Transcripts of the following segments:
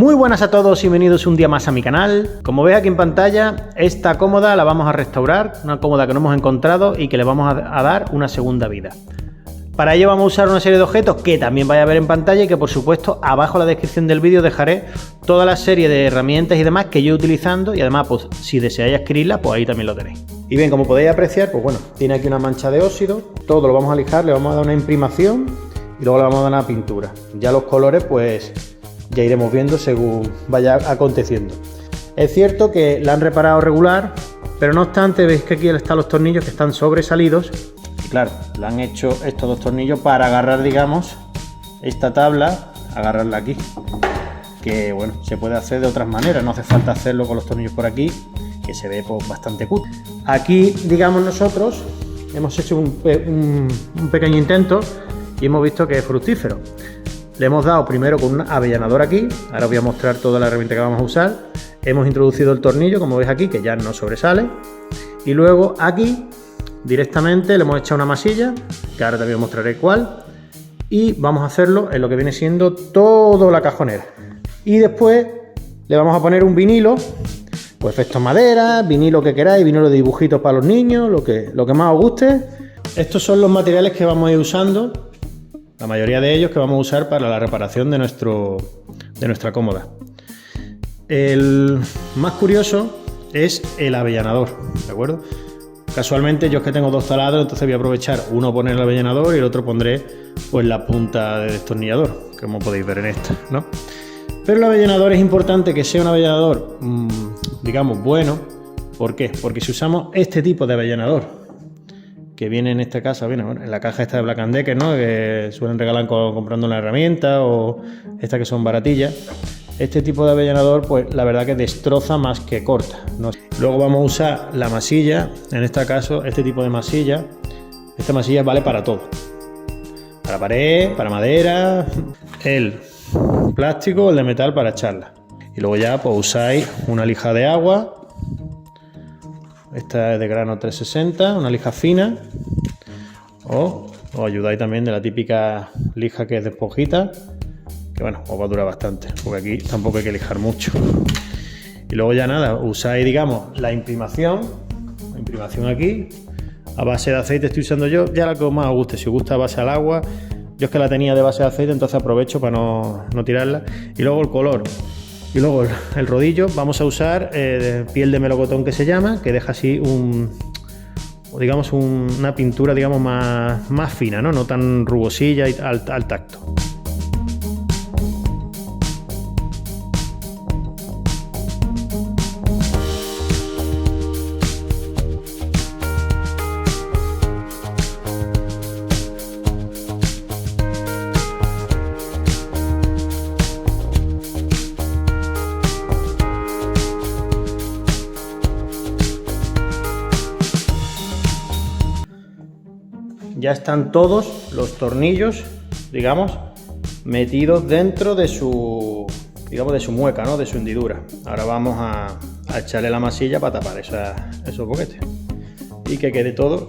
Muy buenas a todos y bienvenidos un día más a mi canal. Como veis aquí en pantalla, esta cómoda la vamos a restaurar, una cómoda que no hemos encontrado y que le vamos a dar una segunda vida. Para ello vamos a usar una serie de objetos que también vais a ver en pantalla y que por supuesto abajo en la descripción del vídeo dejaré toda la serie de herramientas y demás que yo utilizando, y además pues si deseáis adquirirla pues ahí también lo tenéis. Y bien, como podéis apreciar, pues bueno, tiene aquí una mancha de óxido, todo lo vamos a lijar, le vamos a dar una imprimación y luego le vamos a dar una pintura. Ya los colores pues ya iremos viendo según vaya aconteciendo. Es cierto que la han reparado regular, pero no obstante veis que aquí están los tornillos que están sobresalidos. Y claro, le han hecho estos dos tornillos para agarrar, digamos, esta tabla, agarrarla aquí. Que bueno, se puede hacer de otras maneras, no hace falta hacerlo con los tornillos por aquí, que se ve pues, bastante cutre. Aquí, digamos, nosotros hemos hecho un pequeño intento y hemos visto que es fructífero. Le hemos dado primero con un avellanador aquí, ahora os voy a mostrar toda la herramienta que vamos a usar. Hemos introducido el tornillo, como veis aquí, que ya no sobresale. Y luego aquí, directamente, le hemos echado una masilla, que ahora también os mostraré cuál. Y vamos a hacerlo en lo que viene siendo toda la cajonera. Y después le vamos a poner un vinilo, pues efectos madera, vinilo que queráis, vinilo de dibujitos para los niños, lo que más os guste. Estos son los materiales que vamos a ir usando. La mayoría de ellos que vamos a usar para la reparación de nuestra cómoda. El más curioso es el avellanador, ¿de acuerdo? Casualmente yo es que tengo dos taladros, entonces voy a aprovechar uno poner el avellanador y el otro pondré pues la punta de destornillador, como podéis ver en esta, ¿no? Pero el avellanador es importante que sea un avellanador, digamos, bueno. ¿Por qué? Porque si usamos este tipo de avellanador, que viene en esta casa, viene en la caja esta de Black & Decker, ¿no? Que suelen regalar comprando una herramienta, o estas que son baratillas. Este tipo de avellanador, pues la verdad que destroza más que corta, ¿no? Luego vamos a usar la masilla, en este caso, este tipo de masilla. Esta masilla vale para todo. Para pared, para madera, el plástico, el de metal para echarla. Y luego ya pues usáis una lija de agua. Esta es de grano 360, una lija fina, o os ayudáis también de la típica lija que es de esponjita, que bueno, os va a durar bastante, porque aquí tampoco hay que lijar mucho. Y luego ya nada, usáis, digamos, la imprimación aquí, a base de aceite estoy usando yo, ya la que más os guste, si os gusta a base al agua, yo es que la tenía de base de aceite, entonces aprovecho para no tirarla. Y luego el color. Y luego el rodillo vamos a usar piel de melocotón que se llama, que deja así una pintura, digamos, más fina, no tan rugosilla y al tacto. Ya están todos los tornillos, digamos, metidos dentro de su mueca, ¿no? De su hendidura. Ahora vamos a echarle la masilla para tapar esos boquetes y que quede todo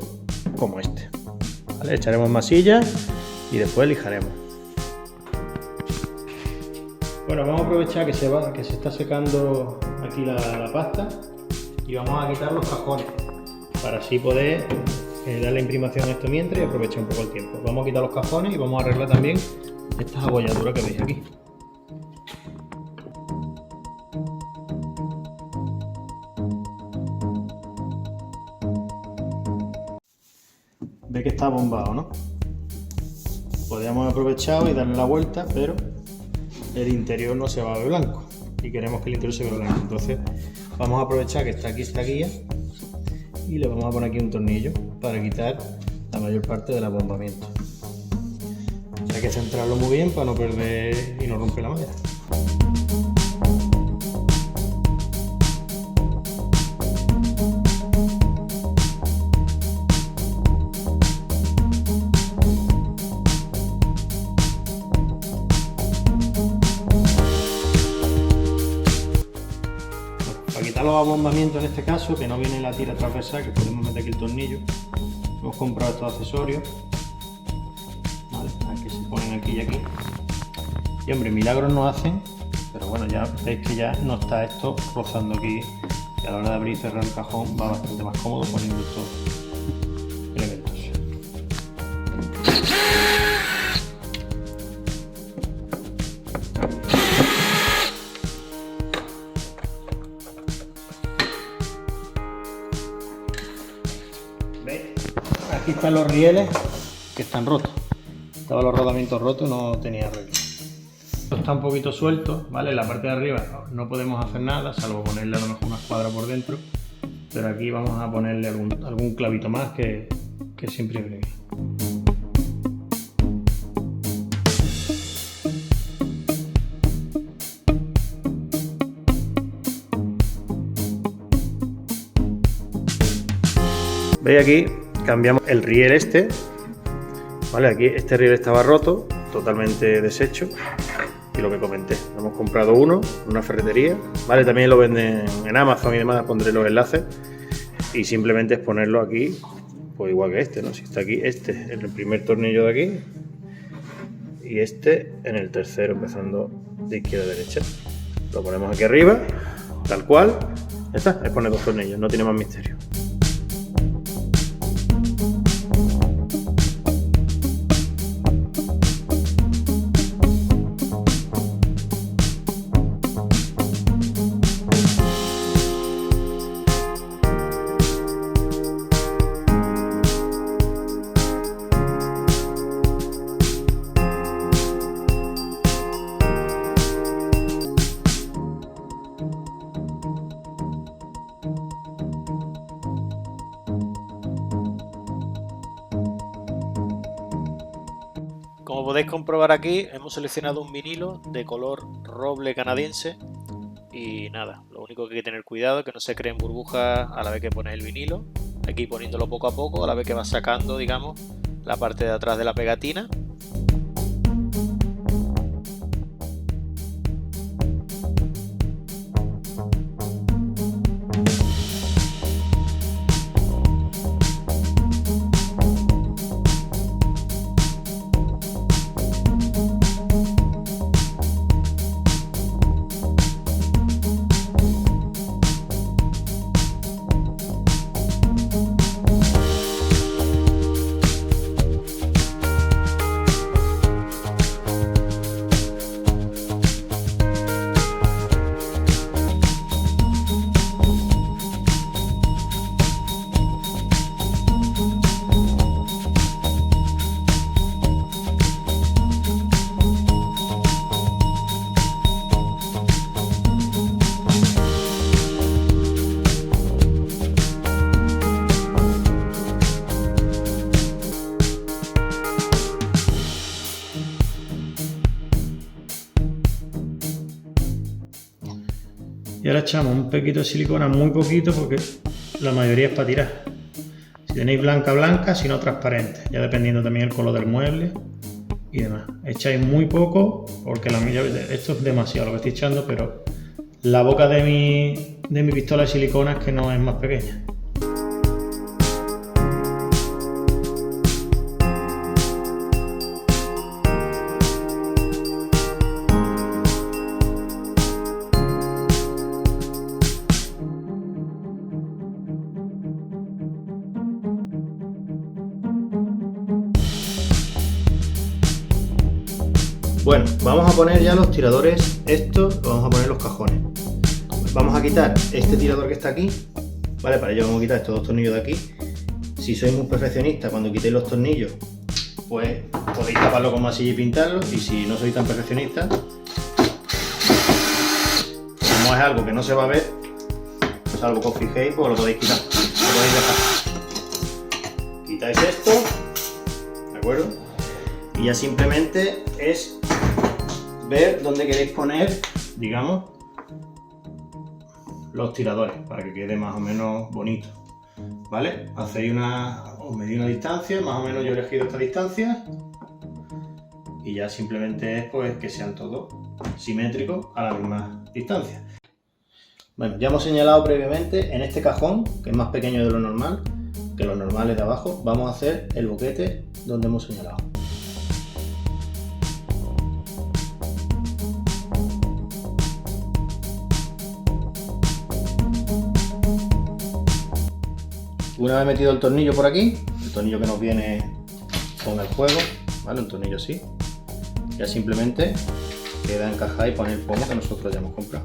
como este. ¿Vale? Echaremos masilla y después lijaremos. Bueno, vamos a aprovechar que se está secando aquí la pasta y vamos a quitar los cajones para así poder darle imprimación a esto mientras y aprovechar un poco el tiempo. Vamos a quitar los cajones y vamos a arreglar también estas abolladuras que veis aquí. Ve que está bombado, ¿no? Podríamos haber aprovechado y darle la vuelta, pero el interior no se va a ver blanco y queremos que el interior se vea blanco. Entonces vamos a aprovechar que está aquí esta guía y le vamos a poner aquí un tornillo para quitar la mayor parte del abombamiento. O sea, hay que centrarlo muy bien para no perder y no romper la madera. Para quitar los abombamientos en este caso, que no viene la tira transversal, que podemos meter aquí el tornillo, hemos comprado estos accesorios, ¿vale? Que se ponen aquí y aquí. Y hombre, milagros no hacen, pero pero bueno, ya veis que ya no está esto rozando aquí, y a la hora de abrir y cerrar el cajón va bastante más cómodo poniendo estos elementos. ¿Veis? Aquí están los rieles que están rotos. Estaban los rodamientos rotos, no tenía arreglo. Esto está un poquito suelto, ¿vale? En la parte de arriba no podemos hacer nada, salvo ponerle a lo mejor una escuadra por dentro. Pero aquí vamos a ponerle algún clavito más que siempre viene bien. ¿Veis aquí? Cambiamos el riel este, ¿vale? Aquí este riel estaba roto, totalmente deshecho, y lo que comenté, hemos comprado uno en una ferretería, ¿vale? También lo venden en Amazon y demás, pondré los enlaces, y simplemente es ponerlo aquí, pues igual que este, ¿no? Si está aquí, este en el primer tornillo de aquí, y este en el tercero, empezando de izquierda a derecha. Lo ponemos aquí arriba, tal cual, ya está, es poner dos tornillos, no tiene más misterio. Como podéis comprobar aquí, hemos seleccionado un vinilo de color roble canadiense y nada, lo único que hay que tener cuidado es que no se creen burbujas a la vez que pones el vinilo. Hay que ir poniéndolo poco a poco a la vez que vas sacando, digamos, la parte de atrás de la pegatina. Y ahora echamos un poquito de silicona, muy poquito, porque la mayoría es para tirar. Si tenéis blanca, blanca, si no transparente, ya dependiendo también el color del mueble y demás. Echáis muy poco, porque esto es demasiado lo que estoy echando, pero la boca de mi pistola de silicona es que no es más pequeña. Bueno, vamos a poner ya los tiradores, estos, vamos a poner los cajones. Vamos a quitar este tirador que está aquí, ¿vale? Para ello vamos a quitar estos dos tornillos de aquí. Si sois muy perfeccionistas, cuando quitéis los tornillos, pues podéis taparlo con masilla y pintarlo. Y si no sois tan perfeccionistas, como es algo que no se va a ver, salvo que os fijéis, pues lo podéis quitar, lo podéis dejar. Quitáis esto, ¿de acuerdo? Y ya simplemente es ver dónde queréis poner, digamos, los tiradores para que quede más o menos bonito, ¿vale? Hacéis os medís una distancia, más o menos yo he elegido esta distancia y ya simplemente es pues que sean todos simétricos a la misma distancia. Bueno, ya hemos señalado previamente en este cajón, que es más pequeño de lo normal, que los normales de abajo, vamos a hacer el boquete donde hemos señalado. Una vez metido el tornillo por aquí, el tornillo que nos viene con el juego, ¿vale? Un tornillo así, ya simplemente queda encajar y poner el pomo que nosotros ya hemos comprado.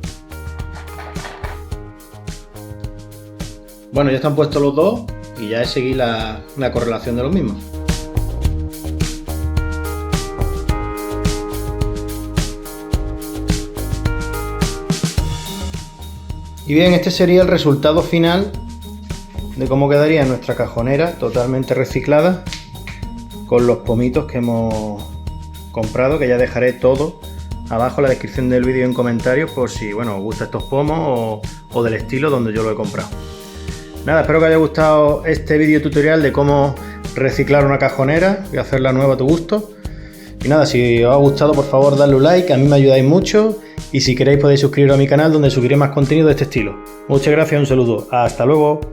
Bueno, ya están puestos los dos y ya es seguir la correlación de los mismos. Y bien, este sería el resultado final de cómo quedaría nuestra cajonera totalmente reciclada con los pomitos que hemos comprado, que ya dejaré todo abajo en la descripción del vídeo en comentarios por si, bueno, os gustan estos pomos o del estilo donde yo lo he comprado. Nada, espero que os haya gustado este vídeo tutorial de cómo reciclar una cajonera y hacerla nueva a tu gusto. Y nada, si os ha gustado, por favor, dadle un like, a mí me ayudáis mucho. Y si queréis podéis suscribiros a mi canal donde subiré más contenido de este estilo. Muchas gracias y un saludo. Hasta luego.